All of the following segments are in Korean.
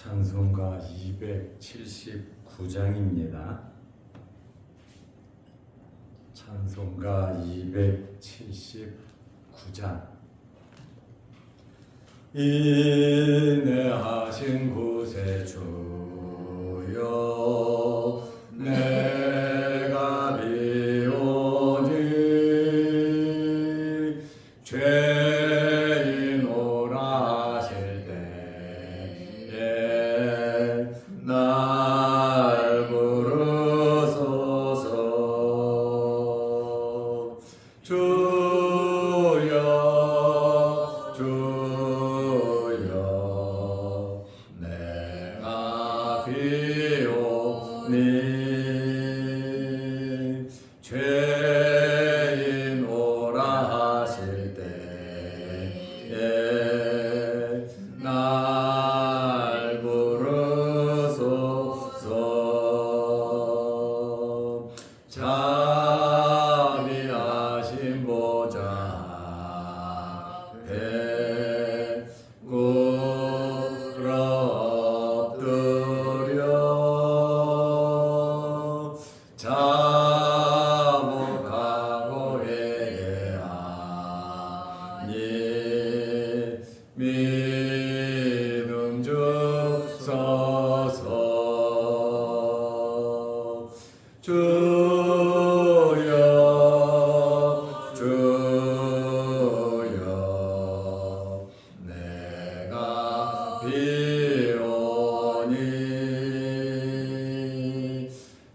찬송가 279장입니다. 찬송가 279장. 인내하신 구세주여 내가 비오니 죄인오라 하실 때에 날 부르소서. 주여 주여 내가 비오니 죄인 오라 하실 때에 날 부르소서. 자비하신 보좌 앞에 꿇어 엎드려 자복하고 회개하니 믿음 주소서. 주여 주여 내가 비오니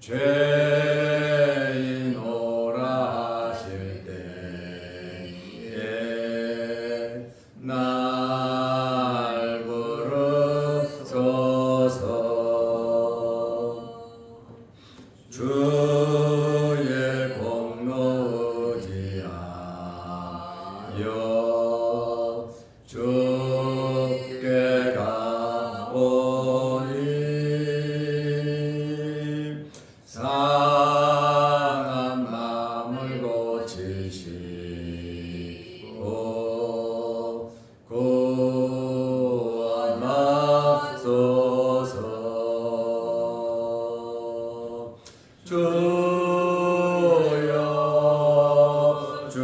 죄인 오라 하실 때에 날 부르소서. 주의 공로 의지하여 주께 가오니 상한 마음을 고치시고 구원하소서. 주여 주여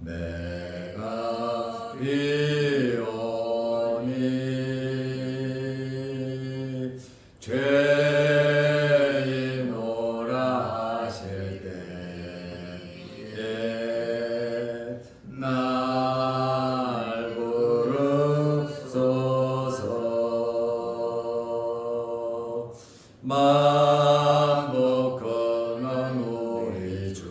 내가 비오니 죄인 오라 하실 때에 날 부르소서. 만복하는 우리 주여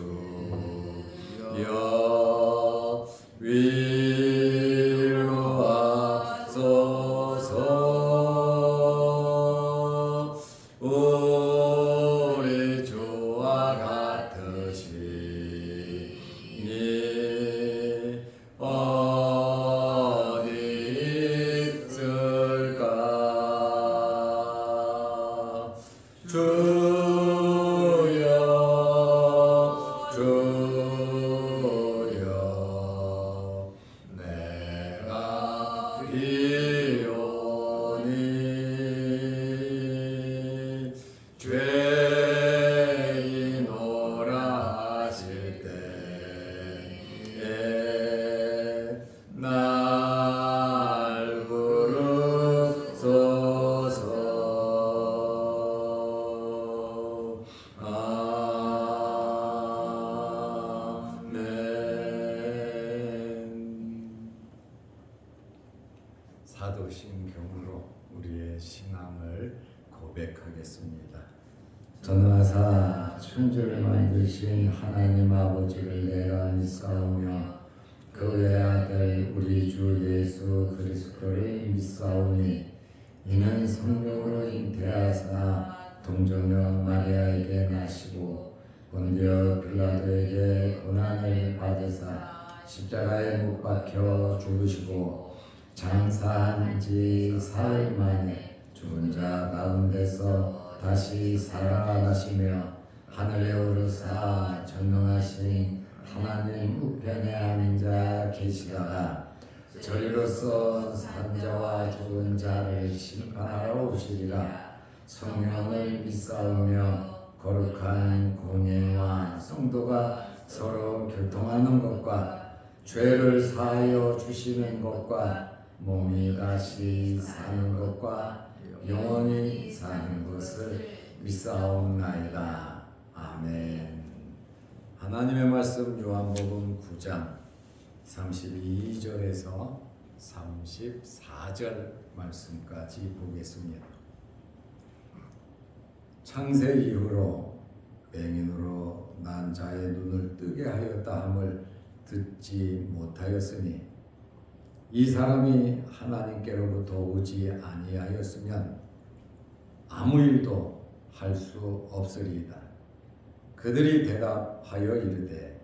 위로하소서. 우리 주와 같으시니 어디 있을까. 주여 주여 내가 비오니 죄인 오라 하실 때에 날 부르소서. 사도신경으로 우리의 신앙을 고백하겠습니다. 전하사 천지를 만드신 하나님 아버지를 내가 믿사오며 그 외아들 우리 주 예수 그리스도를 믿사오니 이는 성령으로 잉태하사 동정녀 마리아에게 나시고 본디오 빌라도에게 고난을 받으사 십자가에 못 박혀 죽으시고 장사한 지 사흘 만에 죽은 자 가운데서 다시 살아나시며 하늘에 오르사 전능하신 하나님 우편에 앉아 계시다가 저리로서 산자와 죽은 자를 심판하러 오시리라. 성령을 믿사오며 거룩한 공예와 성도가 서로 교통하는 것과 죄를 사하여 주시는 것과 몸이 다시 사는 것과 영원히 사는 것을 믿사옵나이다. 아멘. 하나님의 말씀 요한복음 9장 32절에서 34절 말씀까지 보겠습니다. 창세 이후로 맹인으로 난 자의 눈을 뜨게 하였다 함을 듣지 못하였으니 이 사람이 하나님께로부터 오지 아니하였으면 아무 일도 할 수 없으리이다. 그들이 대답하여 이르되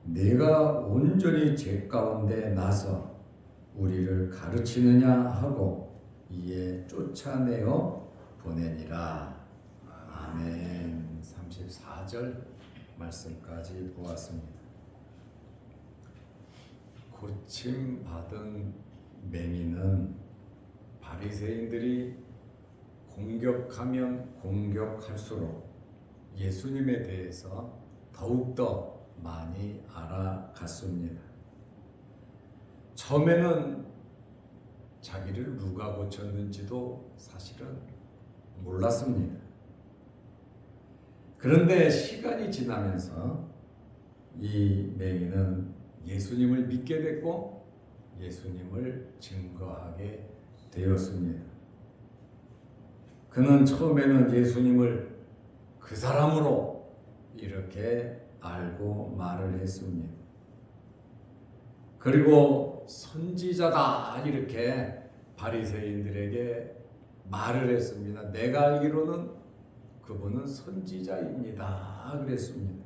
내가 온전히 죄 가운데 나서 우리를 가르치느냐 하고 이에 쫓아내어 보내니라. 아멘. 34절 말씀까지 보았습니다. 고침받은 맹인은 바리새인들이 공격하면 공격할수록 예수님에 대해서 더욱더 많이 알아갔습니다. 처음에는 자기를 누가 고쳤는지도 사실은 몰랐습니다. 그런데 시간이 지나면서 이 맹인은 예수님을 믿게 됐고 예수님을 증거하게 되었습니다. 그는 처음에는 예수님을 그 사람으로 이렇게 알고 말을 했습니다. 그리고 선지자다 이렇게 바리새인들에게 말을 했습니다. 내가 알기로는 그분은 선지자입니다. 그랬습니다.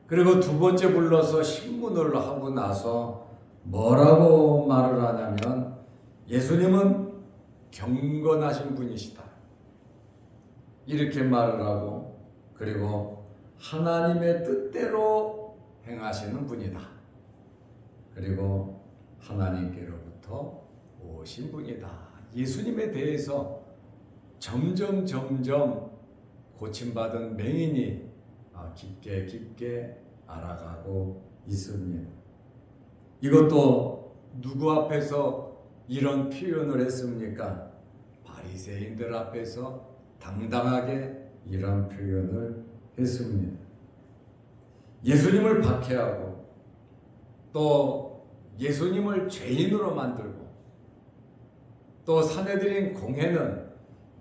그리고 두 번째 불러서 신문을 하고 나서 뭐라고 말을 하냐면 예수님은 경건하신 분이시다. 이렇게 말을 하고 그리고 하나님의 뜻대로 행하시는 분이다. 그리고 하나님께로부터 오신 분이다. 예수님에 대해서 점점 고침받은 맹인이 깊게 알아가고 있습니다. 이것도 누구 앞에서 이런 표현을 했습니까? 바리새인들 앞에서 당당하게 이런 표현을 했습니다. 예수님을 박해하고 또 예수님을 죄인으로 만들고 또 사내들인 공회는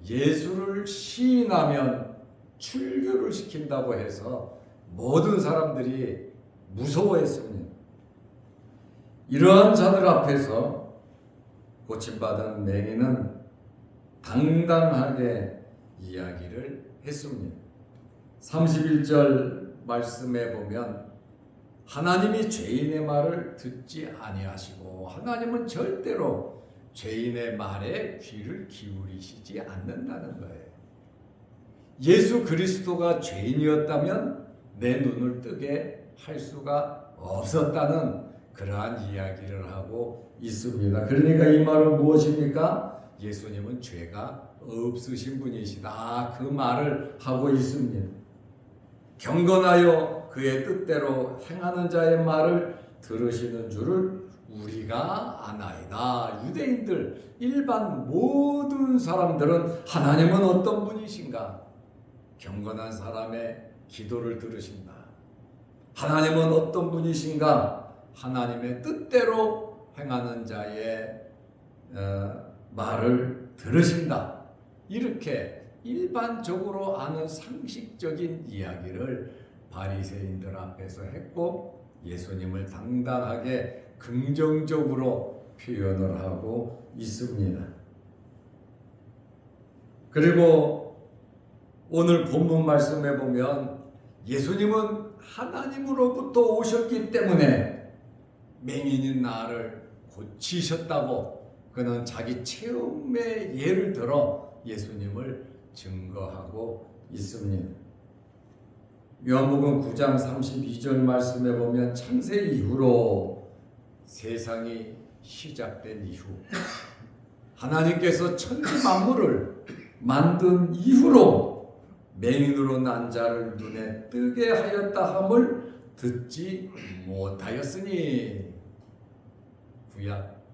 예수를 시인하면 출교를 시킨다고 해서 모든 사람들이 무서워했습니다. 이러한 자들 앞에서 고침받은 맹인은 당당하게 이야기를 했습니다. 31절 말씀에 보면 하나님이 죄인의 말을 듣지 아니하시고 하나님은 절대로 죄인의 말에 귀를 기울이시지 않는다는 거예요. 예수 그리스도가 죄인이었다면 내 눈을 뜨게 할 수가 없었다는 그러한 이야기를 하고 있습니다. 그러니까 이 말은 무엇입니까? 예수님은 죄가 없으신 분이시다. 그 말을 하고 있습니다. 경건하여 그의 뜻대로 행하는 자의 말을 들으시는 줄을 우리가 아나이다. 유대인들 일반 모든 사람들은 하나님은 어떤 분이신가? 경건한 사람의 기도를 들으신다. 하나님은 어떤 분이신가? 하나님의 뜻대로 행하는 자의 말을 들으신다. 이렇게 일반적으로 아는 상식적인 이야기를 바리새인들 앞에서 했고 예수님을 당당하게 긍정적으로 표현을 하고 있습니다. 그리고 오늘 본문 말씀에 보면 예수님은 하나님으로부터 오셨기 때문에 맹인인 나를 고치셨다고 그는 자기 체험의 예를 들어 예수님을 증거하고 있습니다. 요한복음 9장 32절 말씀에 보면 창세 이후로 세상이 시작된 이후 하나님께서 천지 만물을 만든 이후로 맹인으로 난 자를 눈에 뜨게 하였다 함을 듣지 못하였으니 구약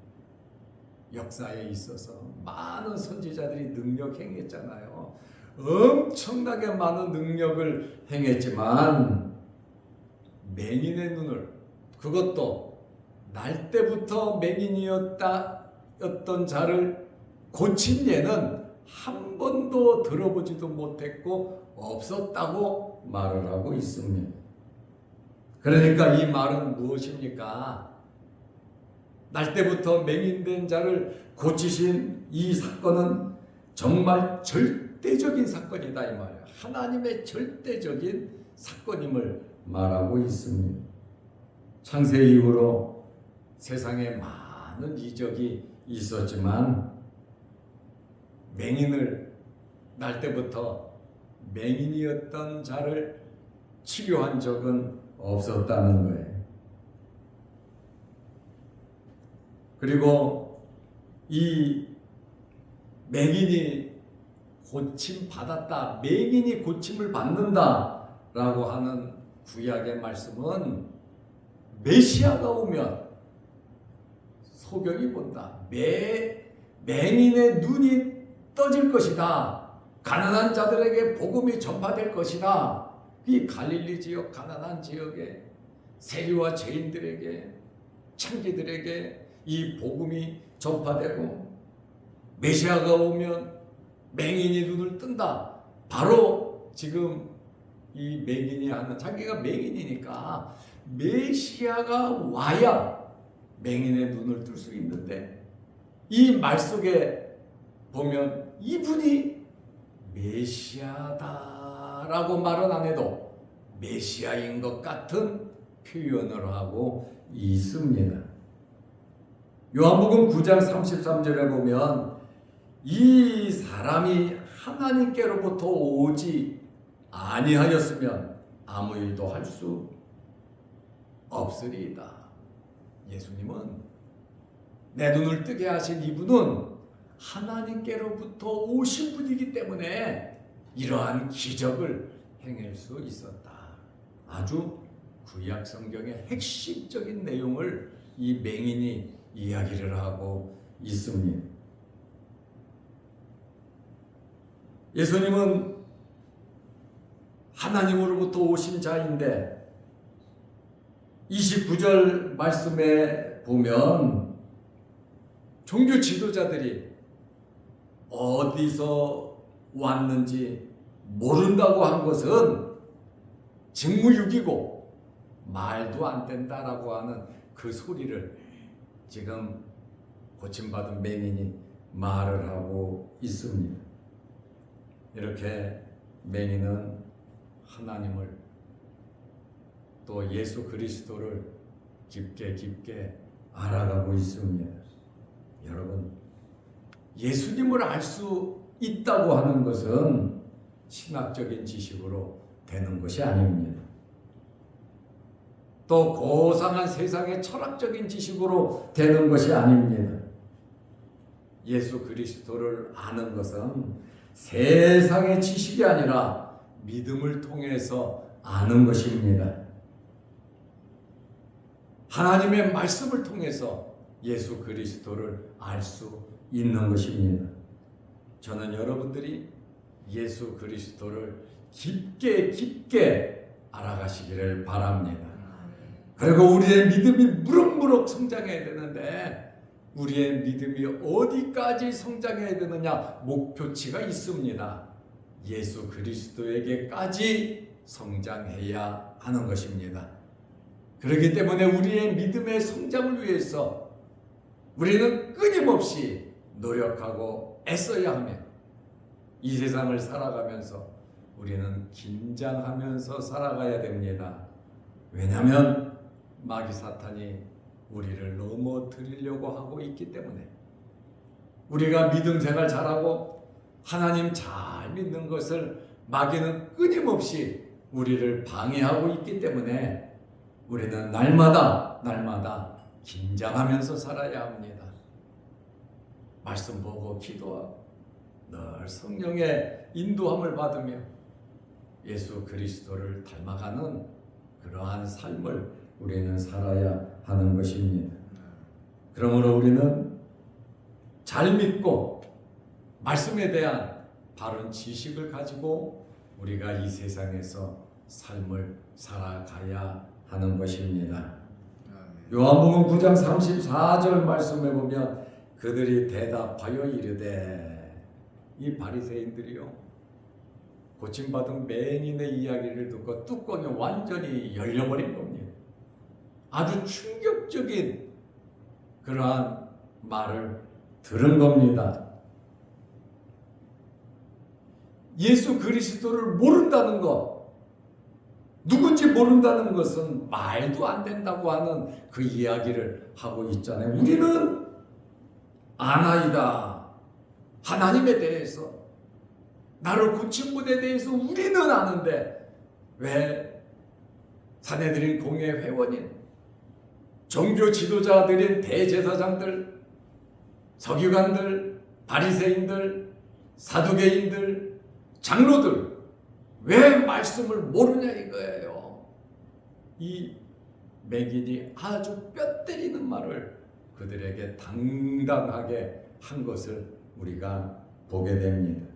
역사에 있어서 많은 선지자들이 능력 행했잖아요. 엄청나게 많은 능력을 행했지만 맹인의 눈을, 그것도 날 때부터 맹인이었던 자를 고친 예는 한 번도 들어보지도 못했고 없었다고 말을 하고 있습니다. 그러니까 이 말은 무엇입니까? 날 때부터 맹인된 자를 고치신 이 사건은 정말 절대적인 사건이다 이 말이야. 하나님의 절대적인 사건임을 말하고 있습니다. 창세 이후로 세상에 많은 이적이 있었지만 맹인을 날 때부터 맹인이었던 자를 치료한 적은 없었다는 거예요. 그리고 이 맹인이 고침 받았다, 맹인이 고침을 받는다라고 하는 구약의 말씀은 메시아가 오면 소경이 본다. 맹인의 눈이 떠질 것이다. 가난한 자들에게 복음이 전파될 것이다. 이 갈릴리 지역 가난한 지역에 세리와 죄인들에게 창기들에게 이 복음이 전파되고 메시아가 오면 맹인이 눈을 뜬다. 바로 지금 이 맹인이 하는, 자기가 맹인이니까 메시아가 와야 맹인의 눈을 뜰 수 있는데 이 말 속에 보면 이분이 메시아다라고 말은 안 해도 메시아인 것 같은 표현을 하고 있습니다. 요한복음 9장 33절에 보면 이 사람이 하나님께로부터 오지 아니하였으면 아무 일도 할 수 없으리이다. 예수님은, 내 눈을 뜨게 하신 이분은 하나님께로부터 오신 분이기 때문에 이러한 기적을 행할 수 있었다. 아주 구약 성경의 핵심적인 내용을 이 맹인이 이야기를 하고 있습니다. 예수님은 하나님으로부터 오신 자인데 29절 말씀에 보면 종교 지도자들이 어디서 왔는지 모른다고 한 것은 직무유기고 말도 안 된다라고 하는 그 소리를 지금 고침받은 맹인이 말을 하고 있습니다. 이렇게 맹인은 하나님을 또 예수 그리스도를 깊게 알아가고 있습니다. 여러분, 예수님을 알 수 있다고 하는 것은 신학적인 지식으로 되는 것이 아닙니다. 또 고상한 세상의 철학적인 지식으로 되는 것이 아닙니다. 예수 그리스도를 아는 것은 세상의 지식이 아니라 믿음을 통해서 아는 것입니다. 하나님의 말씀을 통해서 예수 그리스도를 알 수 있는 것입니다. 저는 여러분들이 예수 그리스도를 깊게 알아가시기를 바랍니다. 그리고 우리의 믿음이 무럭무럭 성장해야 되는데 우리의 믿음이 어디까지 성장해야 되느냐, 목표치가 있습니다. 예수 그리스도에게까지 성장해야 하는 것입니다. 그렇기 때문에 우리의 믿음의 성장을 위해서 우리는 끊임없이 노력하고 애써야 하며 이 세상을 살아가면서 우리는 긴장하면서 살아가야 됩니다. 왜냐하면 마귀 사탄이 우리를 넘어뜨리려고 하고 있기 때문에, 우리가 믿음 생활 잘하고 하나님 잘 믿는 것을 마귀는 끊임없이 우리를 방해하고 있기 때문에 우리는 날마다 긴장하면서 살아야 합니다. 말씀 보고 기도하고 늘 성령의 인도함을 받으며 예수 그리스도를 닮아가는 그러한 삶을 우리는 살아야 하는 것입니다. 그러므로 우리는 잘 믿고 말씀에 대한 바른 지식을 가지고 우리가 이 세상에서 삶을 살아가야 하는 것입니다. 요한복음 9장 34절 말씀에 보면 그들이 대답하여 이르되, 이 바리새인들이요 고침받은 맹인의 이야기를 듣고 뚜껑이 완전히 열려버린 겁니다. 아주 충격적인 그러한 말을 들은 겁니다. 예수 그리스도를 모른다는 것, 누군지 모른다는 것은 말도 안 된다고 하는 그 이야기를 하고 있잖아요. 우리는 아나이다. 하나님에 대해서, 나를 고친 분에 대해서 우리는 아는데 왜 사내들인 공회 회원인, 종교 지도자들인 대제사장들, 서기관들, 바리새인들, 사두개인들, 장로들 왜 말씀을 모르냐 이거예요. 이 맹인이 아주 뼈 때리는 말을 그들에게 당당하게 한 것을 우리가 보게 됩니다.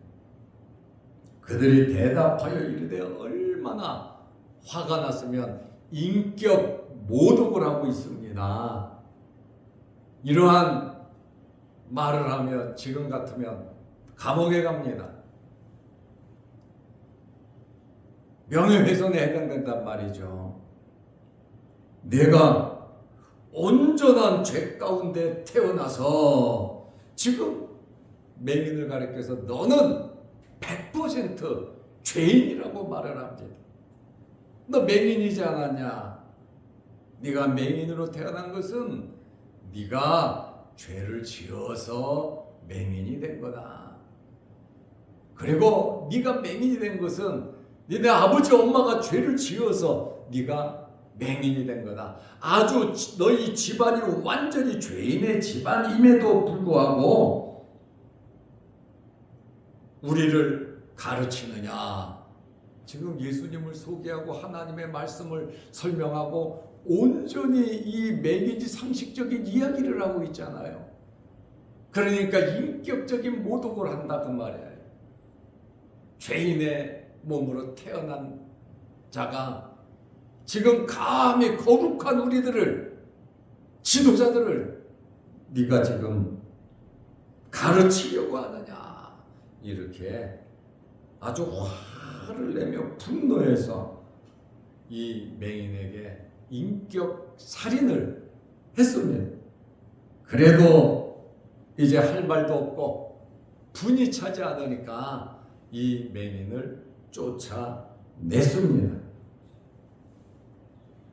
그들이 대답하여 이르되, 얼마나 화가 났으면 인격 모독을 하고 있습니다. 이러한 말을 하면 지금 같으면 감옥에 갑니다. 명예훼손에 해당된단 말이죠. 내가 온전한 죄 가운데 태어나서 지금 맹인을 가리켜서 너는 100% 죄인이라고 말을 합니다. 너 맹인이지 않았냐? 네가 맹인으로 태어난 것은 네가 죄를 지어서 맹인이 된 거다. 그리고 네가 맹인이 된 것은 니네 아버지 엄마가 죄를 지어서 네가 맹인이 된 거다. 아주 너희 집안이 완전히 죄인의 집안임에도 불구하고 우리를 가르치느냐. 지금 예수님을 소개하고 하나님의 말씀을 설명하고 온전히 이 맹인지 상식적인 이야기를 하고 있잖아요. 그러니까 인격적인 모독을 한다 그 말이에요. 죄인의 몸으로 태어난 자가 지금 감히 거룩한 우리들을, 지도자들을 네가 지금 가르치려고 하느냐, 이렇게 아주 화를 내며 분노해서 이 맹인에게 인격 살인을 했습니다. 그래도 이제 할 말도 없고 분이 차지 않으니까 이 맹인을 쫓아냈습니다.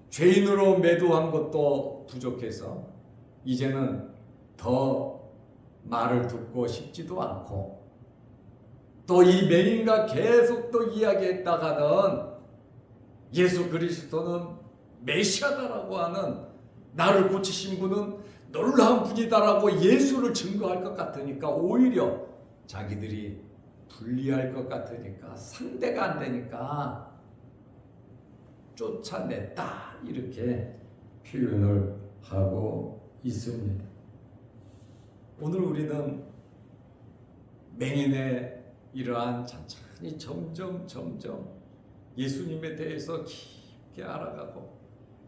죄인으로 매도한 것도 부족해서 이제는 더 말을 듣고 싶지도 않고, 또 이 맹인과 계속 또 이야기했다가는 예수 그리스도는 메시아다라고 하는, 나를 고치신 분은 놀라운 분이다라고 예수를 증거할 것 같으니까, 오히려 자기들이 불리할 것 같으니까, 상대가 안 되니까 쫓아냈다, 이렇게 표현을 하고 있습니다. 오늘 우리는 맹인의 이러한 천천히 점점 예수님에 대해서 깊게 알아가고,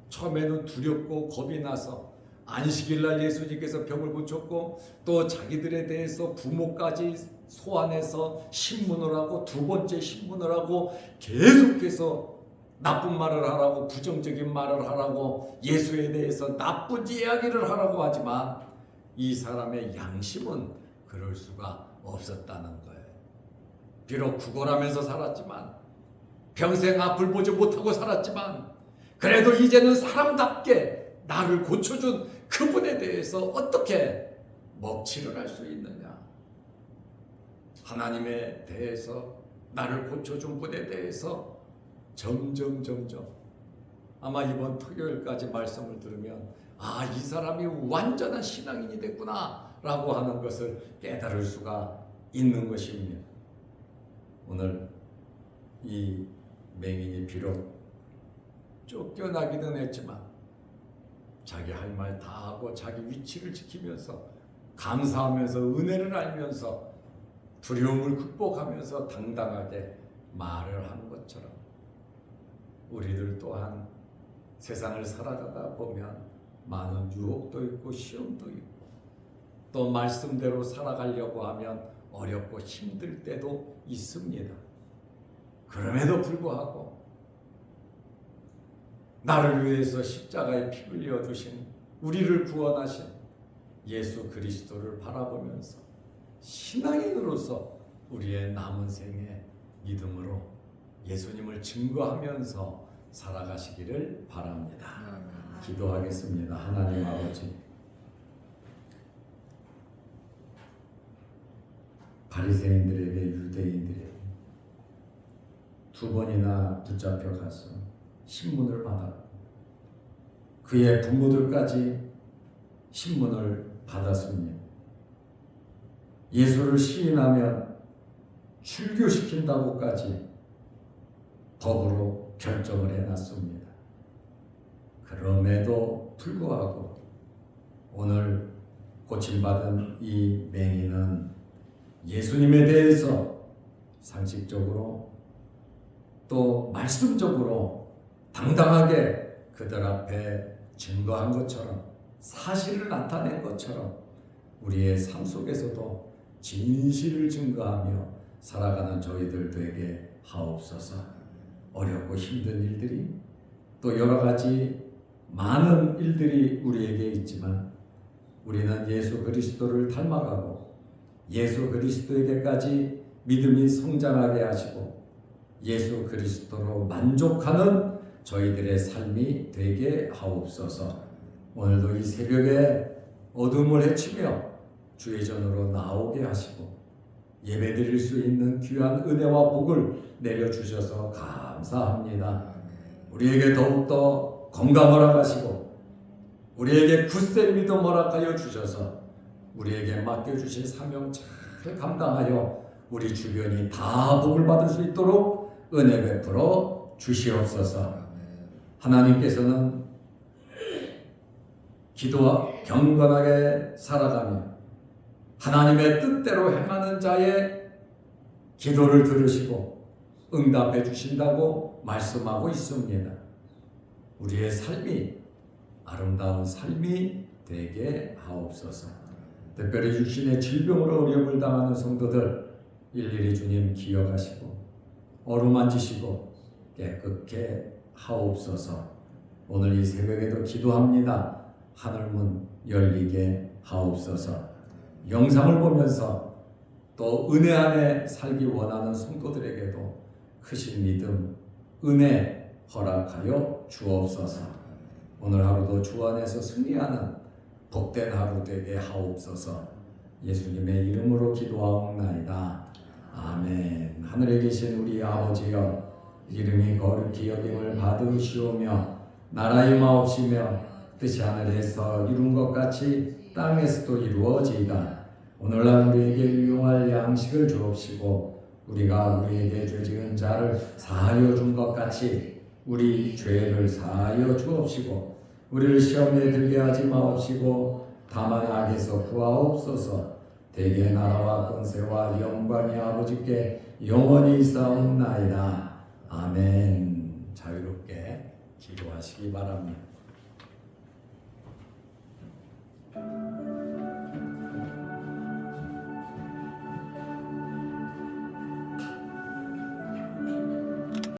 처음에는 두렵고 겁이 나서 안식일날 예수님께서 병을 고쳤고, 또 자기들에 대해서 부모까지 소환해서 신문을 하고, 두 번째 신문을 하고, 계속해서 나쁜 말을 하라고, 부정적인 말을 하라고, 예수에 대해서 나쁜 이야기를 하라고 하지만 이 사람의 양심은 그럴 수가 없었다는 거예요. 비록 구걸하면서 살았지만, 평생 앞을 보지 못하고 살았지만, 그래도 이제는 사람답게 나를 고쳐준 그분에 대해서 어떻게 먹칠을 할 수 있느냐. 하나님에 대해서, 나를 고쳐준 분에 대해서 점점 아마 이번 토요일까지 말씀을 들으면 이 사람이 완전한 신앙인이 됐구나 라고 하는 것을 깨달을 수가 있는 것입니다. 오늘 이 맹인이 비록 쫓겨나기는 했지만 자기 할 말 다 하고 자기 위치를 지키면서 감사하면서 은혜를 알면서 두려움을 극복하면서 당당하게 말을 한 것처럼 우리들 또한 세상을 살아가다 보면 많은 유혹도 있고 시험도 있고 또 말씀대로 살아가려고 하면 어렵고 힘들 때도 있습니다. 그럼에도 불구하고 나를 위해서 십자가에 피 흘려 주신 우리를 구원하신 예수 그리스도를 바라보면서 신앙인으로서 우리의 남은 생에 믿음으로 예수님을 증거하면서 살아가시기를 바랍니다. 기도하겠습니다. 하나님 아버지, 바리새인들에게 유대인들에게 두 번이나 붙잡혀 가서 신문을 받았고 그의 부모들까지 신문을 받았습니다. 예수를 시인하면 출교시킨다고까지 법으로 결정을 해놨습니다. 그럼에도 불구하고 오늘 고침받은 이 맹인은 예수님에 대해서 상식적으로 또 말씀적으로 당당하게 그들 앞에 증거한 것처럼 사실을 나타낸 것처럼 우리의 삶 속에서도 진실을 증거하며 살아가는 저희들 되게 하옵소서. 어렵고 힘든 일들이 또 여러 가지 많은 일들이 우리에게 있지만 우리는 예수 그리스도를 닮아가고 예수 그리스도에게까지 믿음이 성장하게 하시고 예수 그리스도로 만족하는 저희들의 삶이 되게 하옵소서. 오늘도 이 새벽에 어둠을 헤치며 주의 전으로 나오게 하시고 예배드릴 수 있는 귀한 은혜와 복을 내려주셔서 감사합니다. 우리에게 더욱더 건강을 허락하시고 우리에게 굳세 믿음 허락하여 주셔서 우리에게 맡겨주신 사명 잘 감당하여 우리 주변이 다 복을 받을 수 있도록 은혜 베풀어 주시옵소서. 하나님께서는 기도와 경건하게 살아가며 하나님의 뜻대로 행하는 자의 기도를 들으시고 응답해 주신다고 말씀하고 있습니다. 우리의 삶이 아름다운 삶이 되게 하옵소서. 특별히 육신의 질병으로 어려움을 당하는 성도들 일일이 주님 기억하시고 어루만지시고 깨끗게 하옵소서. 오늘 이 새벽에도 기도합니다. 하늘문 열리게 하옵소서. 영상을 보면서 또 은혜 안에 살기 원하는 성도들에게도 크신 믿음, 은혜 허락하여 주옵소서. 오늘 하루도 주 안에서 승리하는 복된 하루 되게 하옵소서. 예수님의 이름으로 기도하옵나이다. 아멘. 하늘에 계신 우리 아버지여, 이름이 거룩히 여김을 받으시오며 나라의 마옵시며 뜻이 하늘에서 이룬 것 같이 땅에서도 이루어지이다. 오늘날 우리에게 유용할 양식을 주옵시고 우리가 우리에게 죄 지은 자를 사하여 준 것 같이 우리 죄를 사하여 주옵시고 우리를 시험에 들게 하지 마옵시고 다만 악에서 구하옵소서. 대개 나라와 권세와 영광이 아버지께 영원히 있사옵나이다. 아멘. 자유롭게 기도하시기 바랍니다.